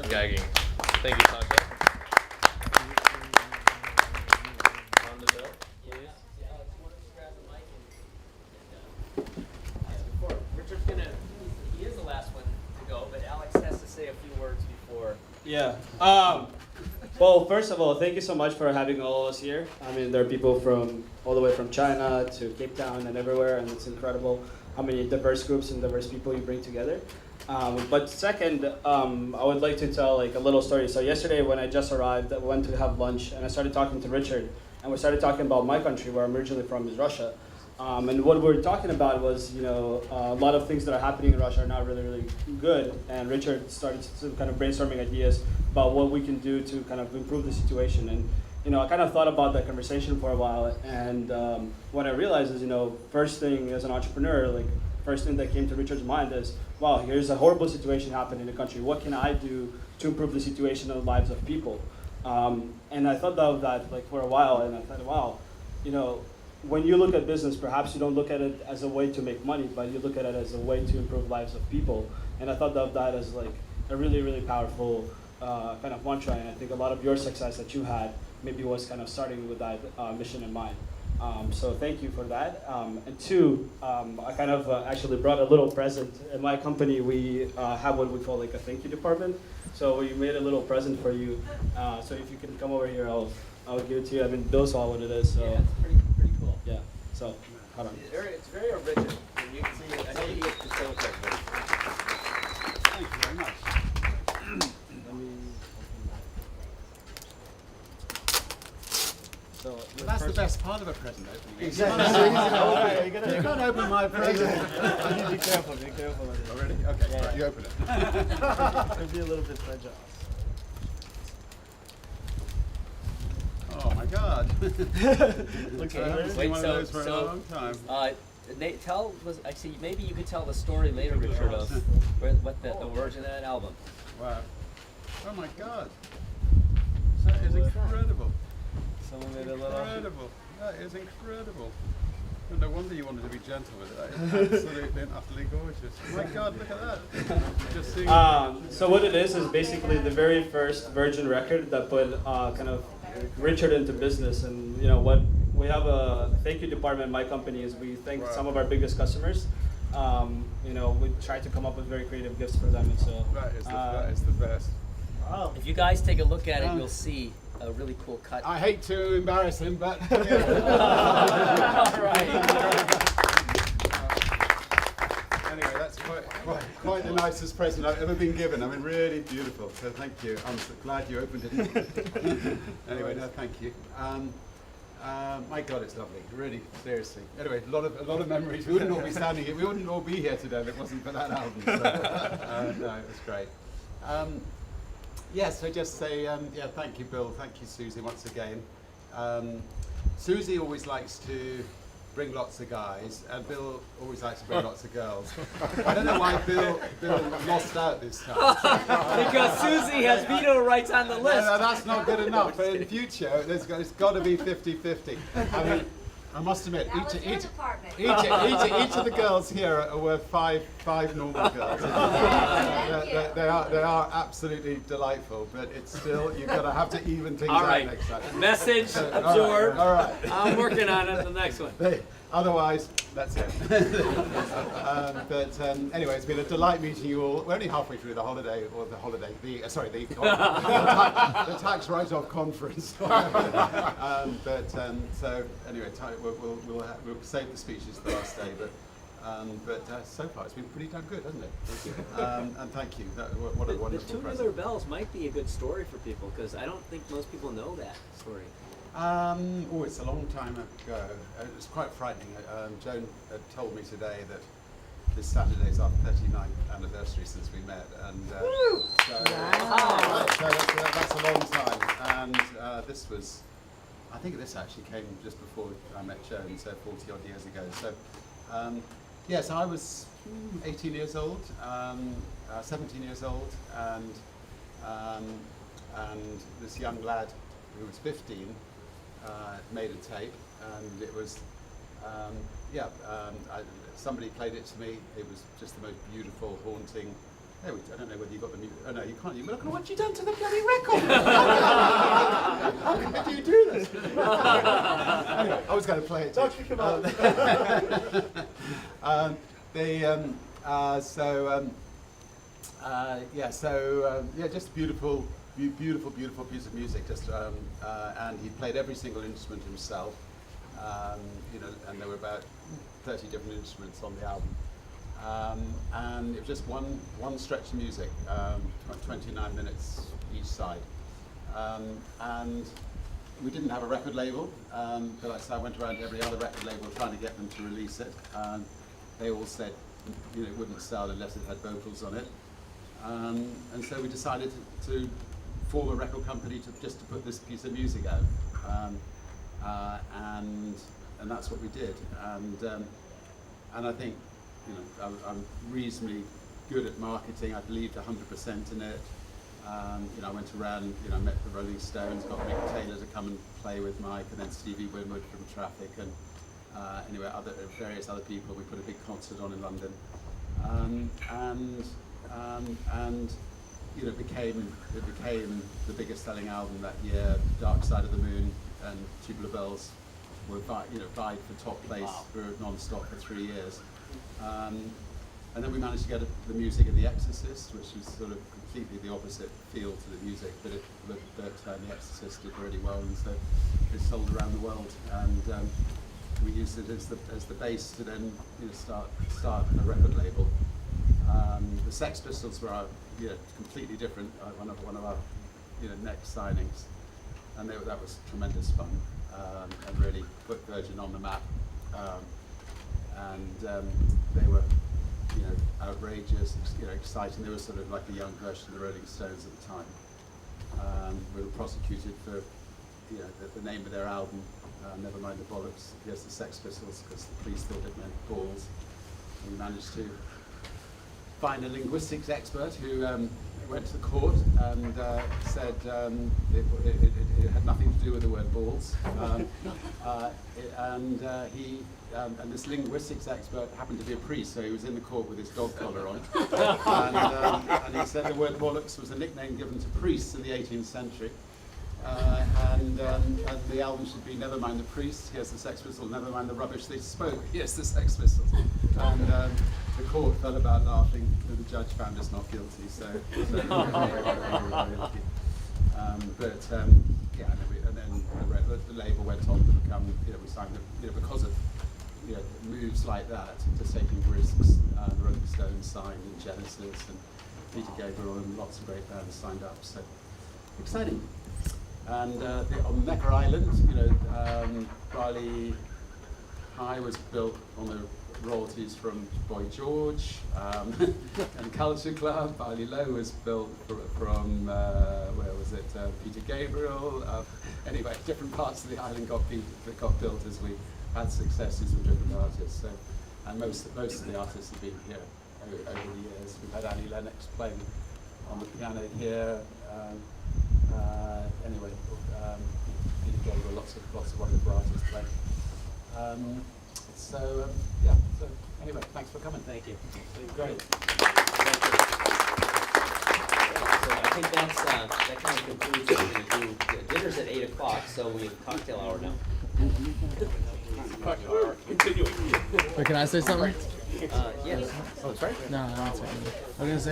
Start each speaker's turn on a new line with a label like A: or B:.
A: Gagging. Thank you, Sasha. On the bill.
B: Before Richard's gonna, he is the last one to go, but Alex has to say a few words before.
C: Yeah. Well, first of all, thank you so much for having all of us here. I mean, there are people from all the way from China to Cape Town and everywhere, and it's incredible how many diverse groups and diverse people you bring together. But second, I would like to tell like a little story. So yesterday when I just arrived, I went to have lunch and I started talking to Richard, and we started talking about my country, where I'm originally from, is Russia. And what we were talking about was, a lot of things that are happening in Russia are not really, really good. And Richard started some kind of brainstorming ideas about what we can do to kind of improve the situation. And I kind of thought about that conversation for a while. And what I realized is, first thing as an entrepreneur, like first thing that came to Richard's mind is, wow, here's a horrible situation happening in the country. What can I do to improve the situation of the lives of people? And I thought of that like for a while, and I thought, wow, when you look at business, perhaps you don't look at it as a way to make money, but you look at it as a way to improve lives of people. And I thought of that as like a really, really powerful kind of mantra. And I think a lot of your success that you had maybe was kind of starting with that mission in mind. So thank you for that. And two, I kind of actually brought a little present. In my company, we have what we call like a thank you department. So we made a little present for you. So if you can come over here, I'll give it to you. I mean, Bill saw what it is. So.
B: Yeah, it's pretty cool.
C: Yeah. So, hold on.
B: It's very original. And you can see, I know you get to show it, but
C: Thank you very much. Let me open that. So
D: That's the best part of a present opening.
C: Exactly.
D: You can't open my present.
C: Be careful. Be careful.
D: Already? Okay,
C: Yeah.
D: right, you open it.
C: It'll be a little bit fragile.
D: Oh my God.
C: Looks
D: I haven't
C: like
D: seen
B: Wait,
D: one
B: so-
D: of those for
B: so-
D: a long time.
B: Nate, actually, maybe you could tell the story later, Richard, of what the origin of that album.
D: Wow. Oh my God. That is incredible.
C: someone made a little.
D: Incredible. That is incredible. And no wonder you wanted to be gentle with it. That is absolutely and utterly gorgeous. My God, look at that. Just seeing
C: So what it is basically the very first Virgin record that put kind of Richard into business. And what we have a thank you department in my company is we thank
D: Wow.
C: some of our biggest customers. We try to come up with very creative gifts for them. And so
D: that is the best.
C: wow.
B: If you guys take a look at it, you'll see a really cool cut.
D: I hate to embarrass him, but
B: All right.
D: anyway, that's quite the nicest present I've ever been given. I mean, really beautiful. So thank you. I'm so glad you opened it. Anyway, no, thank you. My God, it's lovely. Really, seriously. Anyway, a lot of memories. We wouldn't all be standing here. We wouldn't all be here today if it wasn't for that album. So, no, it was great. Yes, so just say, thank you, Bill. Thank you, Susie, once again. Susie always likes to bring lots of guys, and Bill always likes to bring lots of girls. I don't know why Bill lost out this time.
B: Because Susie has veto rights on the list.
D: No, that's not good enough. But in future, it's got to be 50-50. I mean, I must admit,
E: That was your department.
D: each of the girls here are worth five normal girls. They are absolutely delightful, but it's still you've got to have to even things
B: All
D: out
B: right.
D: next time.
B: Message absorbed.
D: All right.
B: I'm working on it. The next one.
D: Otherwise, that's it. Anyway, it's been a delight meeting you all. We're only halfway through the holiday, the tax write-off conference. So anyway, we'll save the speeches for the last day. But so far, it's been pretty damn good, hasn't it? Thank you. And thank you. What a
B: The
D: wonderful
B: Tubular
D: present.
B: Bells might be a good story for people because I don't think most people know that story.
D: It's a long time ago. It was quite frightening. Joan had told me today that this Saturday is our 39th anniversary since we met, and so that's a long time. And this was, I think this actually came just before I met Joan, so 40 odd years ago. So yes, I was 18 years old, 17 years old, and this young lad who was 15 made a tape, and it was somebody played it to me. It was just the most beautiful, haunting I don't know whether you got the music. Oh no, you can't. Look at what you've done to the bloody record. How could you do this? Anyway, I was going to play it.
E: Doctor, come on.
D: Just beautiful piece of music. And he played every single instrument himself. And there were about 30 different instruments on the album. And it was just one stretch of music, 29 minutes each side. And we didn't have a record label, so I went around to every other record label trying to get them to release it. And they all said it wouldn't sell unless it had vocals on it. And so we decided to form a record company just to put this piece of music out. And that's what we did. And I think I'm reasonably good at marketing. I believed 100% in it. I went around, met the Rolling Stones, got Mick Taylor to come and play with Mike, and then Stevie Winwood from Traffic, and various other people. We put a big concert on in London, it became the biggest selling album that year. Dark Side of the Moon and Tubular Bells were vied for top place for non-stop for 3 years. And then we managed to get the music in The Exorcist, which was sort of completely the opposite feel to the music, but The Exorcist did really well, and so it sold around the world. And we used it as the base to then start a record label. The Sex Pistols were completely different. One of our next signings, and that was tremendous fun, and really put Virgin on the map. They were outrageous, exciting. They were sort of like a young version of the Rolling Stones at the time. We were prosecuted for the name of their album, Never Mind the Bollocks, against the Sex Pistols, because the police thought it meant balls. And we managed to find a linguistics expert who went to the court and said it had nothing to do with the word balls. And this linguistics expert happened to be a priest, so he was in the court with his dog collar on. And he said the word bollocks was a nickname given to priests in the 18th century. And the album should be Never Mind the Priests, here's the Sex Pistols, Never Mind the Rubbish They Spoke, here's the Sex Pistols. And the court fell about laughing, and the judge found us not guilty, so we were very lucky. And then the label went on to become, we signed, because of moves like that, just taking risks. The Rolling Stones signed, and Genesis, and Peter Gabriel, and lots of great bands signed up. So exciting. And on Necker Island, Barley High was built on the royalties from Boy George, and Culture Club. Barley Low was built from where was it? Peter Gabriel. Anyway, different parts of the island got built as we had successes with different artists. So, and most of the artists have been here over the years. We've had Annie Lennox playing on the piano here. Peter Gabriel, lots of wonderful artists playing. So anyway, thanks for coming.
B: Thank you.
D: Great.
B: So I think that kind of concludes what we're going to do. Dinner's at 8 o'clock, so we have cocktail hour now.
E: Wait, can I say something?
B: Yes.
E: Oh, sorry? No, I was going to say.